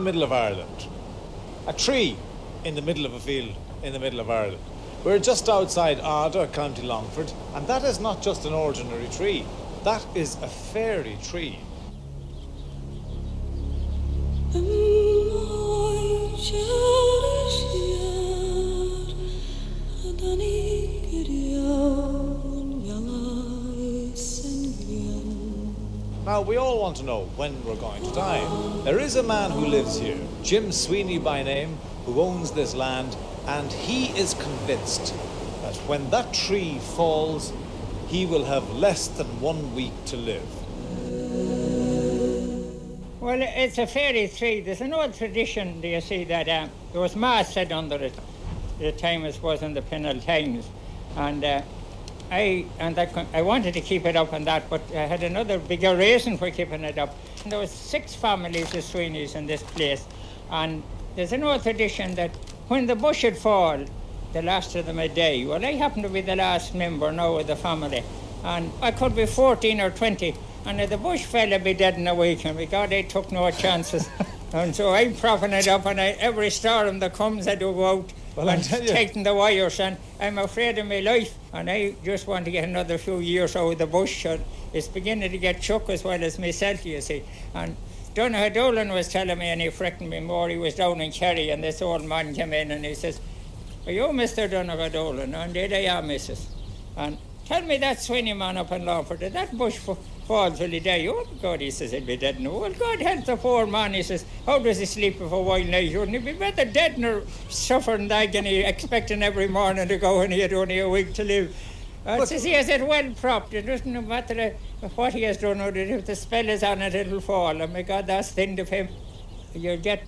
Middle of Ireland. A tree in the middle of a field in the middle of Ireland. We're just outside Ardagh, County Longford, and that is not just an ordinary tree. That is a fairy tree. Now, we all want to know when we're going to die. There is a man who lives here, Jim Sweeney by name, who owns this land, and he is convinced that when that tree falls, he will have less than 1 week to live. Well, it's a fairy tree. There's an old tradition, do you see, that there was mass said under it, the time it was in the Penal Times, and I wanted to keep it up and that, but I had another bigger reason for keeping it up. And there was 6 families of Sweeneys in this place, and there's an old tradition that when the bush would fall, the last of them would die. Well, I happen to be the last member now of the family, and I could be 14 or 20, and if the bush fell, I'd be dead in a week, and God, I took no chances. And so I'm propping it up, and every storm that comes, I do go out. Well, and taking the wires, and I'm afraid of my life, and I just want to get another few years out of the bush, and it's beginning to get chuck as well as myself, you see. And Donagh Dolan was telling me, and he freckened me more, he was down in Corry, and this old man came in and he says, "Are you Mr. Donagh Dolan?" And indeed I am, Mrs. And tell me that Sweeney man up in Longford, did that bush fall till he die? Oh God, he says, he'll be dead now. Well, God help the poor man, he says, how does he sleep for a while night? Wouldn't he be better dead nor suffering agony, expecting every morning to go and he had only a week to live? Says he has it well propped. It doesn't matter what he has done, or if the spell is on it, it'll fall. And my God, that's the end of him. You'll get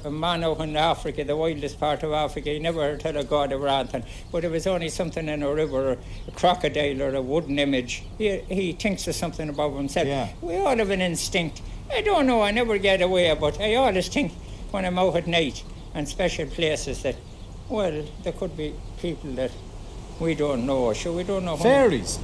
a man out in Africa, the wildest part of Africa, he never heard tell of God or anything, but it was only something in a river, or a crocodile, or a wooden image. He thinks of something above himself. Yeah. We all have an instinct. I don't know, I never get away, but I always think when I'm out at night and special places that, well, there could be people that we don't know, so we don't know. Fairies?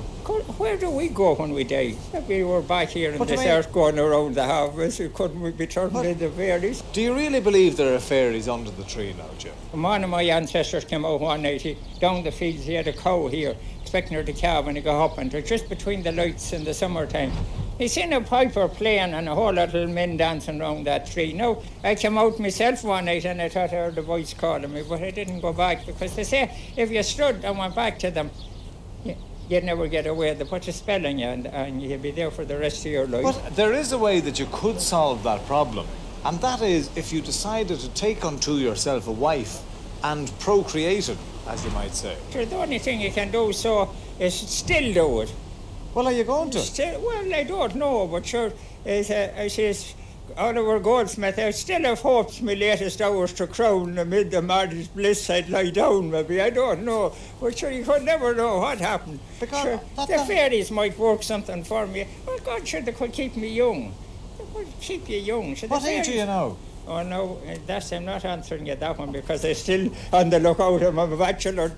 Where do we go when we die? Maybe we're back here in this earth going around the harvest. Couldn't we be turned into fairies? Do you really believe there are fairies under the tree now, Jim? One of my ancestors came out one night, down the fields, he had a cow here, expecting her to calve, and he got up, and just between the lights in the summertime, he seen a piper playing and a whole lot of men dancing around that tree. Now, I came out myself one night and I thought I heard a voice calling me, but I didn't go back, because they say if you stood and went back to them, you'd never get away. They put a spell on you and you'd be there for the rest of your life. But there is a way that you could solve that problem, and that is if you decided to take unto yourself a wife and procreate it, as you might say. Sure, the only thing you can do so is still do it. Well, are you going to? Well, I don't know, but sure, I says, Oliver Goldsmith, I still have hopes my latest hours to crown amid the maddest bliss I'd lie down, maybe, I don't know. But sure, you could never know what happened. Because sure, the fairies might work something for me. Well, God, sure, they could keep me young. They could keep you young. Sure, what age are you now? Oh, no, I'm not answering you that one, because I'm still on the lookout. I'm a bachelor.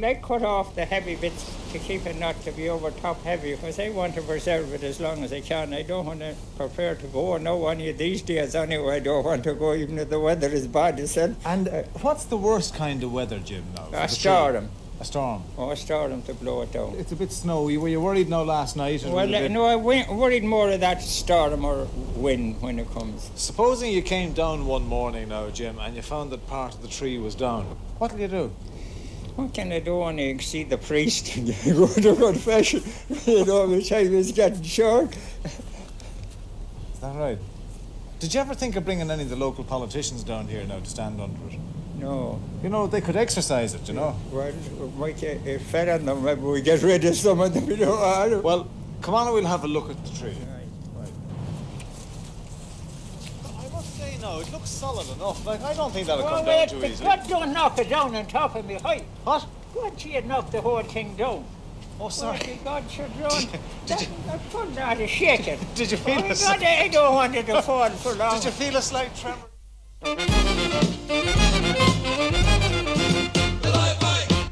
I cut off the heavy bits to keep it not to be over top heavy, because I want to preserve it as long as I can. I don't want to prepare to go no any of these days anyway. I don't want to go even if the weather is bad itself. And what's the worst kind of weather, Jim, now? A storm. A storm? Oh, a storm to blow it down. It's a bit snowy. Were you worried now last night? Well, no, I worried more of that storm or wind when it comes. Supposing you came down one morning now, Jim, and you found that part of the tree was down, what'll you do? What can I do when I see the priest and go to confession? You know, the time is getting short. Is that right? Did you ever think of bringing any of the local politicians down here now to stand under it? No. You know, they could exercise it, you know. Well, Mike, if fed on them, maybe we get rid of some of them, you know. Well, come on and we'll have a look at the tree. Right. I must say, no, it looks solid enough. Like, I don't think that'll come down too easily. God, don't knock it down on top of me height. What? God, you'd knock the whole thing down. Oh, sorry. Oh, God, sure don't. I couldn't have to shake it. Did you feel God, I don't want it to fall for long. Did you feel a slight tremor?